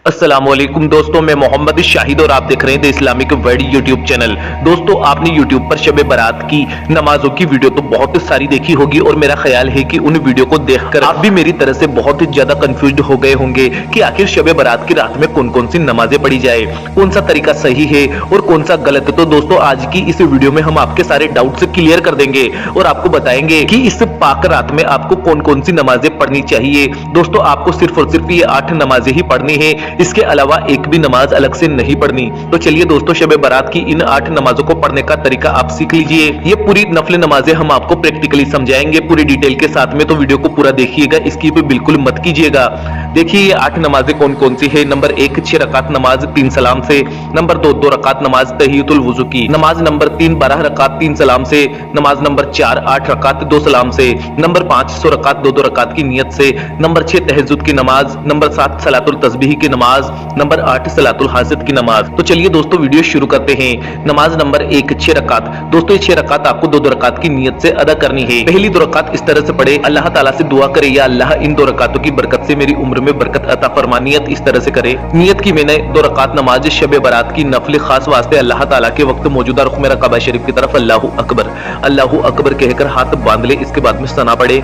अस्सलामुअलैकुम दोस्तों, मैं मोहम्मद शाहिद और आप देख रहे हैं the Islamic world YouTube channel. दोस्तों, आपने यूट्यूब पर शब बारात की नमाजों की वीडियो तो बहुत सारी देखी होगी और मेरा ख्याल है कि उन वीडियो को देखकर आप भी मेरी तरह से बहुत ज्यादा कंफ्यूज हो गए होंगे कि आखिर शब बारात की रात में कौन कौन सी नमाजें पढ़ी जाए, कौन सा तरीका सही है और कौन सा गलत। तो दोस्तों, आज की इस वीडियो में हम आपके सारे डाउट्स क्लियर कर देंगे और आपको बताएंगे कि इस पाक रात में आपको कौन कौन सी नमाजें पढ़नी चाहिए। दोस्तों, आपको सिर्फ और सिर्फ ये 8 नमाजें ही पढ़नी है, इसके अलावा एक भी नमाज अलग से नहीं पढ़नी। तो चलिए दोस्तों, शब बारात की इन 8 नमाजों को पढ़ने का तरीका आप सीख लीजिए। ये पूरी नफल नमाजें हम आपको प्रैक्टिकली समझाएंगे पूरी डिटेल के साथ में, तो वीडियो को पूरा देखिएगा, इसकी भी बिल्कुल मत कीजिएगा। देखिए ये 8 नमाजें कौन कौन सी है। नंबर 1 6 रकात नमाज 3 सलाम से। नंबर 2 2 रकात नमाज तहियतुल वुजू की। नमाज नंबर 3 12 रकात 3 सलाम से। नमाज नंबर 4 8 रकात 2 सलाम से। नंबर 5 100 रकात 2 रकात की नियत से। नंबर 6 तहज्जुद की नमाज। नंबर 7 सलातुल तस्बीह की नमाज। नंबर 8 सलातुल हाजत की नमाज। तो चलिए दोस्तों, वीडियो शुरू करते हैं। नमाज नंबर 1 6 रकात। दोस्तों, ये 6 रकात आपको 2 रकात की नियत से अदा करनी है। पहली 2 रकात इस तरह से पढ़े, अल्लाह ताला से दुआ करे, या अल्लाह इन 2 रकातों की बरकत से मेरी उम्र में बरकत अता फरमा। नियत इस तरह से करे, नियत की मैंने 2 रकात नमाज शब बारात की नफल खास वास्ते अल्लाह ताला के वक्त मौजूदा रुख मेरा काबा शरीफ की तरफ अल्लाहु अकबर कहकर हाथ बांध ले। इसके बाद में सना पढ़े,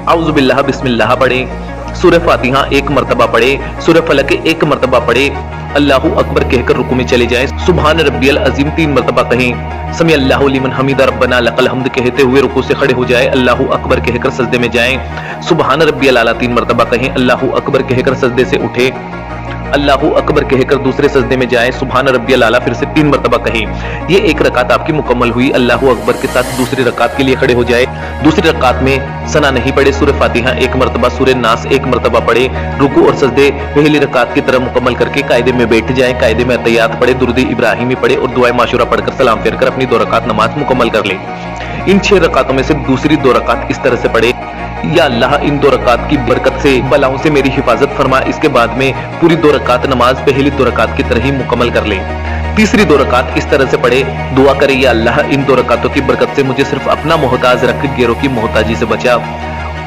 औज़ु बिल्लाह बिस्मिल्लाह पढ़े, सूरह फातिहा 1 मरतबा पढ़े, सूरह फलक 1 मरतबा पढ़े, अल्लाहु अकबर कहकर रुकू में चले जाएं, सुभान रब्बियल अजीम 3 मरतबा कहें, समी अल्लाहु लिमन हमीदा रब्बना लकल हम्द कहते हुए रुकू से खड़े हो जाए, अल्लाहु अकबर कहकर सजदे में जाएं, सुभान रब्बियल आला 3 मरतबा कहें, अल्लाहु अकबर कहकर सजदे से उठे, अल्लाहु अकबर कहकर दूसरे सजदे में जाए, सुभान रब्बियल आला फिर से 3 मरतबा कहें। ये 1 रकात आपकी मुकम्मल हुई। अल्लाहु अकबर के साथ दूसरी रकात के लिए खड़े हो जाए। दूसरी रकात में सना नहीं पढ़े, सूरह फातिहा 1 मरतबा, सूरह नास 1 मरतबा पढ़े, रुकू और सजदे पहली रकात की तरह मुकम्मल करके कायदे में बैठ जाए, कायदे में अतहियात पढ़े, दुरूद इब्राहिमी पढ़े और दुआए माशूरा पढ़कर सलाम फेर कर अपनी 2 रकात नमाज मुकम्मल कर ले। इन 6 रकातों में से दूसरी 2 रकात इस तरह से पढ़े, या अल्लाह इन 2 रकात की बरकत से बलाओं से मेरी हिफाजत फरमा। इसके बाद में पूरी 2 रकात नमाज पहली 2 रकात की तरह ही मुकम्मल कर ले। तीसरी 2 रकात इस तरह से पढ़े, दुआ करे, या अल्लाह इन 2 रकातों की बरकत से मुझे सिर्फ अपना मोहताज रख, गैरों की मोहताजी से बचा।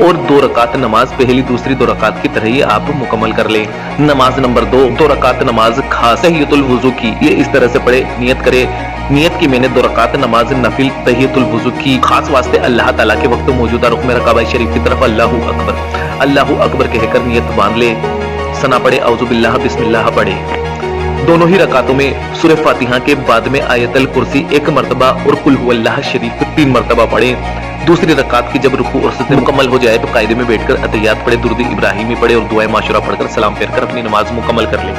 और 2 रकात नमाज पहली दूसरी 2 रकात की तरह ही आप मुकम्मल कर ले। नमाज नंबर 2 रकात नमाज खास तहियतुल वुजू की। ये इस तरह से पढ़े, नियत करे, नियत की मैंने 2 रकात नमाज नफिल तहियतुल वुजू की खास वास्ते अल्लाह ताला के वक्त मौजूदा रुख मेरा काबा शरीफ की तरफ अल्लाहु अकबर कहकर नियत बांध ले। सना पढ़े, औज़ु बिल्लाह बिस्मिल्लाह पढ़े। दोनों ही रकातों में सूरह फातिहा के बाद में आयतल कुर्सी 1 मरतबा और कुल हुवल्लाह शरीफ 3 मरतबा पढ़े। दूसरी रकात की जब रुकू और सजदे मुकम्मल हो जाए तो कायदे में बैठकर अतहियात पढ़े, दुरूद इब्राहिमी पढ़े और दुआए माशूरा पढ़कर सलाम फेर कर अपनी नमाज मुकम्मल कर ले।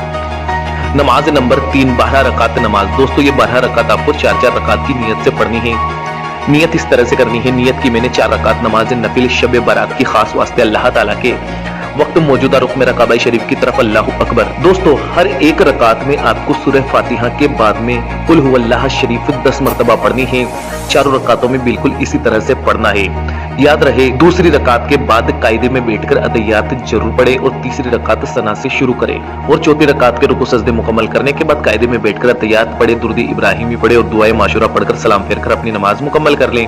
नमाज नंबर 3 12 रकात नमाज। दोस्तों, ये 12 रकात आपको 4 रकात की नियत से पढ़नी है। नियत इस तरह से करनी है, नियत की मैंने 4 रकात नमाज नफिल शब बारात की खास वास्ते अल्लाह ताला के वक्त मौजूदा रुख मेरा काबा शरीफ की तरफ अल्लाहु अकबर। दोस्तों, हर एक रकात में आपको सूरह फातिहा के बाद में कुल हुवल्लाह शरीफ 10 मरतबा पढ़नी है। 4 रकातों में बिल्कुल इसी तरह से पढ़ना है। याद रहे, दूसरी रकात के बाद कायदे में बैठकर अदहियात जरूर पढ़े और तीसरी रकात सना से शुरू करें और चौथी रकात के रुकू सजदे मुकम्मल करने के बाद कायदे में बैठकर अदहियात पढ़े, दुरूद इब्राहिमी पढ़े और दुआए माशूरा पढ़कर सलाम फेर कर अपनी नमाज मुकम्मल कर लें।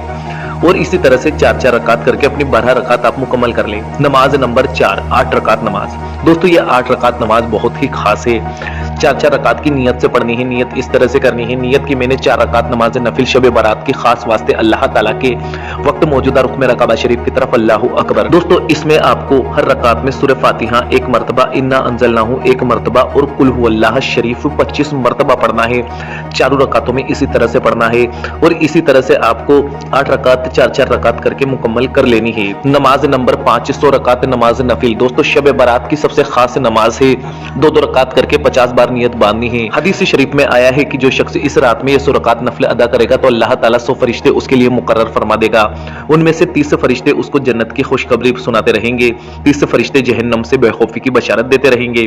और इसी तरह से 4 रकात करके अपनी 12 रकात आप मुकम्मल कर लें। नमाज नंबर 4 8 रकात नमाज। दोस्तों, ये 8 रकात नमाज बहुत ही खास है। 4 रकात की नियत से पढ़नी है। नियत इस तरह से करनी है, नियत की मैंने 4 रकात नमाज नफिल शब बारात की खास वास्ते अल्लाह ताला के वक्त मौजूदा रुख मेरा काबा शरीफ की तरफ अल्लाहु अकबर। दोस्तों, इसमें आपको हर रकात में सूरह फातिहा 1 मरतबा, इन्ना अंज़लनाहु 1 मरतबा और कुल हुवल्लाह शरीफ 25 मरतबा पढ़ना है। 4 रकातों में इसी तरह से पढ़ना है और इसी तरह से आपको 8 रकात 4 रकात करके मुकम्मल कर लेनी है। नमाज नंबर 5 100 रकात नमाज नफिल। दोस्तों, शब बारात की सबसे खास नमाज है। 2 रकात करके 50 बार नियत बांधनी है। हदीस शरीफ में आया है कि जो शख्स इस रात में ये 100 रकात नफल अदा करेगा तो अल्लाह ताला 100 फरिश्ते उसके लिए मुकर्रर फरमा देगा। उनमें से 30 फरिश्ते उसको जन्नत की खुशखबरी सुनाते रहेंगे, 30 फरिश्ते जहन्नम से बेखौफी की बशारत देते रहेंगे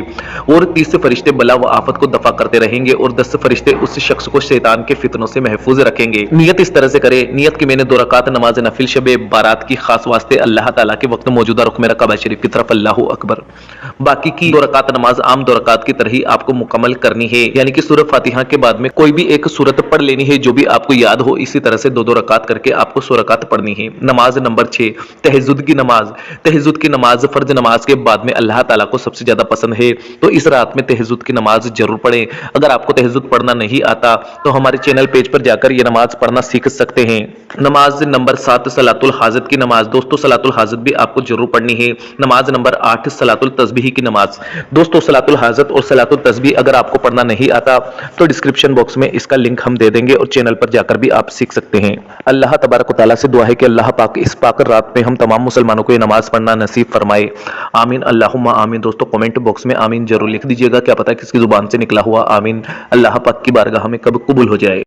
और 30 फरिश्ते बला व आफत को दफा करते रहेंगे और 10 फरिश्ते उस शख्स को शैतान के फितनों से महफूज रखेंगे। नियत इस तरह से करे, नियत की मैंने 2 रकात नमाज नफिल शब बारात की खास वास्ते अल्लाह ताला के वक्त मौजूदा रुख में रखा शरीफ की तरफ अल्लाह अकबर। बाकी की 2 रकात नमाज आम 2 रकात की तरह ही आपको मुकम्मल करनी है, यानी कि सूरह फातिहा के बाद में कोई भी एक सूरत पढ़ लेनी है जो भी आपको याद हो। इसी तरह से 2-2 रकात करके आपको 100 रकात पढ़नी है। नमाज नंबर 6, तहज्जुद की नमाज। तहज्जुद की नमाज फर्ज नमाज के बाद में अल्लाह ताला को सबसे ज्यादा पसंद है, तो इस रात में तहज्जुद की नमाज जरूर पढ़ें। अगर आपको तहज्जुद पढ़ना नहीं आता तो हमारे चैनल पेज पर जाकर ये नमाज पढ़ना सीख सकते हैं। नमाज नंबर 7, सलातुल हाजत की नमाज। दोस्तों सलातुल हाजत भी आपको जरूर पढ़नी है। नमाज नंबर 8, सलातुल तस्बीह की नमाज। दोस्तों सलातुल हाजत और सलातुल तस्बीह अगर आपको पढ़ना नहीं आता तो डिस्क्रिप्शन बॉक्स में इसका लिंक हम दे देंगे और चैनल पर जाकर भी आप सीख सकते हैं। अल्लाह तबारक व तआला से दुआ है कि अल्लाह पाक इस पाक रात में हम तमाम मुसलमानों को ये नमाज पढ़ना नसीब फरमाए। आमीन अल्लाहुम्मा आमीन। दोस्तों कमेंट बॉक्स में आमीन जरूर लिख दीजिएगा, क्या पता किसकी जुबान से निकला हुआ आमीन अल्लाह पाक की बारगाह में कब कबूल हो जाए।